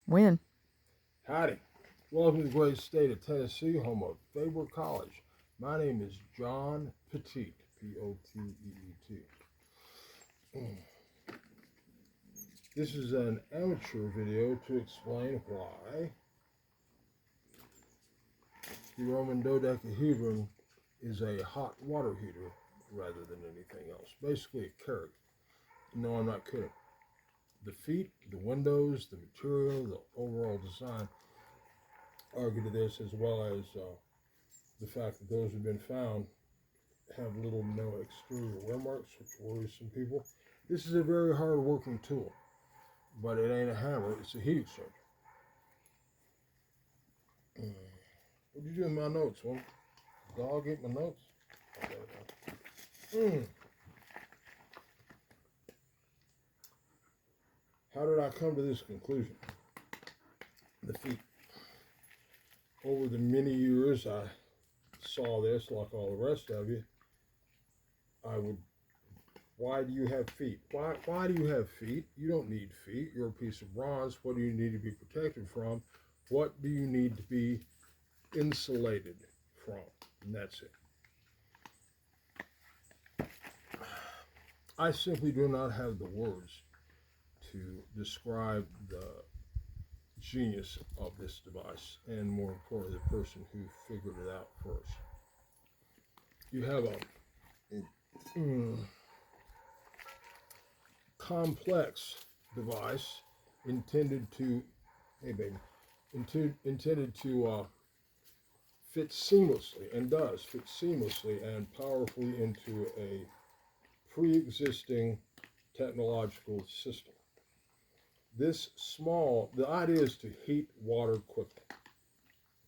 When? Howdy. Welcome to the great state of Tennessee, home of Faber College. My name is John Petit, P-O-T-E-E-T. This is an amateur video to explain why the Roman Dodecahedron is a hot water heater rather than anything else. Basically a Keurig. No, I'm not kidding. The feet, the windows, the material, the overall design argue to this, as well as the fact that those who've been found have little to no exterior wear marks, which worries some people. This is a very hard working tool, but it ain't a hammer, it's a heat exchanger. What'd you do in my notes, one? Dog ate my notes? How did I come to this conclusion? The feet. Over the many years I saw this, like all the rest of you, why do you have feet? Why do you have feet? You don't need feet. You're a piece of bronze. What do you need to be protected from? What do you need to be insulated from? And that's it. I simply do not have the words to describe the genius of this device, and more importantly, the person who figured it out first. You have a complex device intended to, hey baby, intended to fit seamlessly, and does fit seamlessly and powerfully into a pre-existing technological system. The idea is to heat water quickly.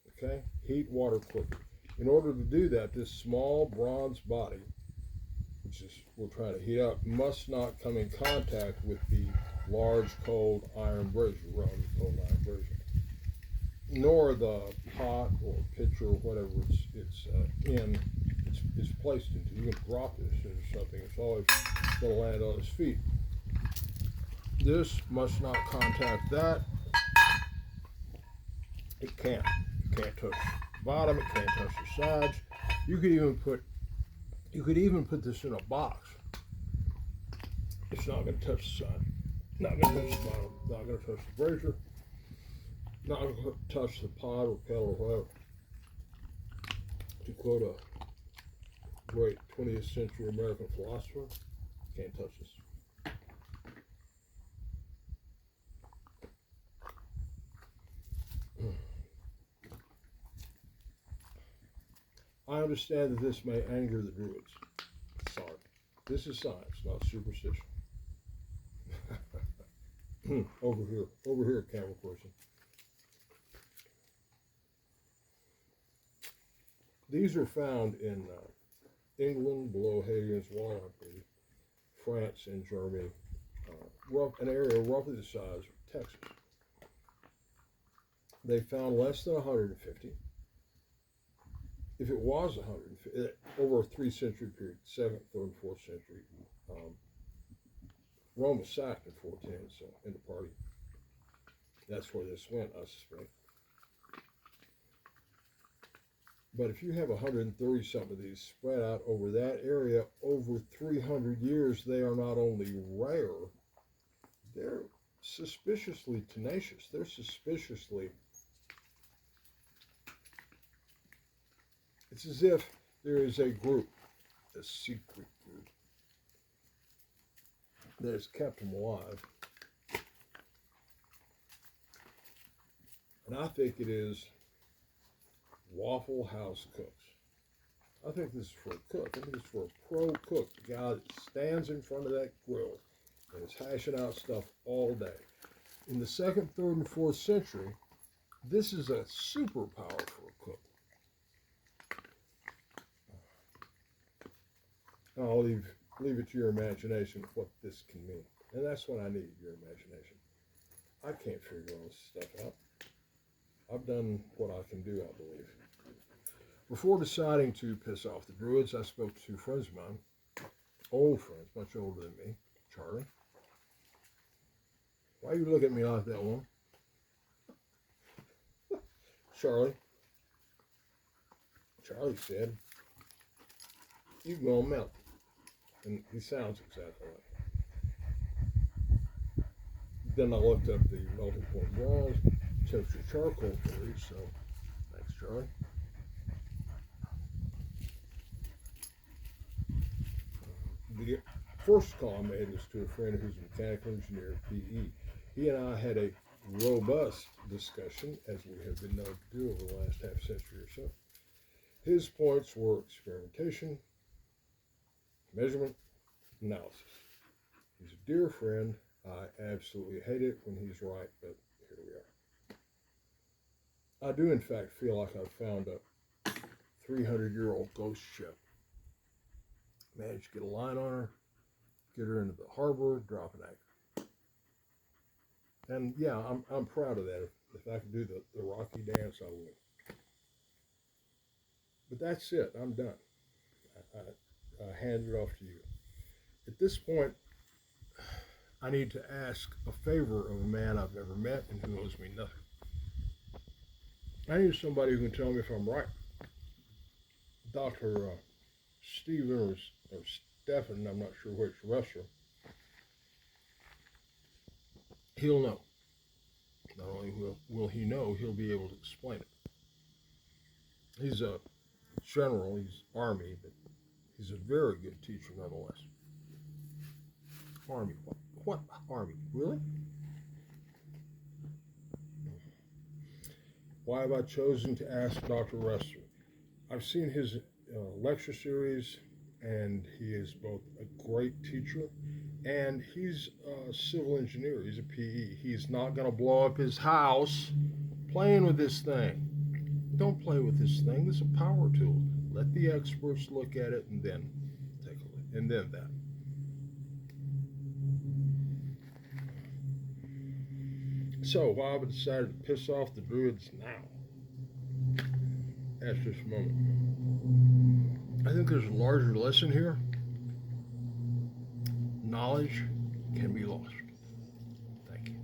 Okay? Heat water quickly. In order to do that, this small bronze body, which is we're trying to heat up, must not come in contact with the large cold iron brazier, relatively cold iron brazier, nor the pot or pitcher or whatever it's placed into. You can drop this into something, it's always going to land on its feet. This must not contact that. It can't. It can't touch the bottom. It can't touch the sides. You could even put this in a box. It's not going to touch the side. Not going to touch the bottom. Not going to touch the brazier. Not going to touch the pot or kettle or whatever. To quote a great 20th century American philosopher, can't touch this. I understand that this may anger the Druids. Sorry. This is science, not superstition. Over here, camera person. These are found in England, below Hadrian's Wall, I believe, France and Germany, an area roughly the size of Texas. They found less than 150. If it was 150, over a 3-century period, 2nd, 3rd, and 4th century, Rome was sacked in 410, so in the party. That's where this went, I suspect. But if you have 130 something of these spread out over that area over 300 years, they are not only rare, they're suspiciously tenacious. They're suspiciously, it's as if there is a group, a secret group, that has kept them alive. And I think it is Waffle House cooks. I think this is for a cook. I think it's for a pro cook, the guy that stands in front of that grill and is hashing out stuff all day. In the 2nd, 3rd, and 4th century, this is a superpower for a cook. I'll leave it to your imagination what this can mean. And that's what I need, your imagination. I can't figure all this stuff out. I've done what I can do, I believe. Before deciding to piss off the Druids, I spoke to 2 friends of mine, old friends, much older than me. Charlie, why you look at me like that, one? Charlie said, "You can go on mountain." And he sounds exactly like that. Then I looked up the melting point bronze, temperature charcoal theory, so thanks, Charlie. The first call I made was to a friend who's a mechanical engineer at PE. He and I had a robust discussion, as we have been known to do over the last half century or so. His points were experimentation, measurement, analysis. He's a dear friend. I absolutely hate it when he's right, but here we are. I do, in fact, feel like I've found a 300-year-old ghost ship. Managed to get a line on her, get her into the harbor, drop an anchor. And yeah, I'm proud of that. If I could do the Rocky dance, I would. But that's it. I'm done. I hand it off to you. At this point, I need to ask a favor of a man I've never met and who owes me nothing. I need somebody who can tell me if I'm right. Dr. Stephen or Stephen, I'm not sure which wrestler, he'll know. Not only will he know, he'll be able to explain it. He's a general, he's Army, but he's a very good teacher nonetheless. Army, what Army? Really? Why have I chosen to ask Dr. Wrestler? I've seen his lecture series, and he is both a great teacher and he's a civil engineer. He's a PE. He's not going to blow up his house playing with this thing. Don't play with this thing. This is a power tool. Let the experts look at it and then take a look. And then that. So, why have I decided to piss off the druids now? At this moment. I think there's a larger lesson here. Knowledge can be lost. Thank you.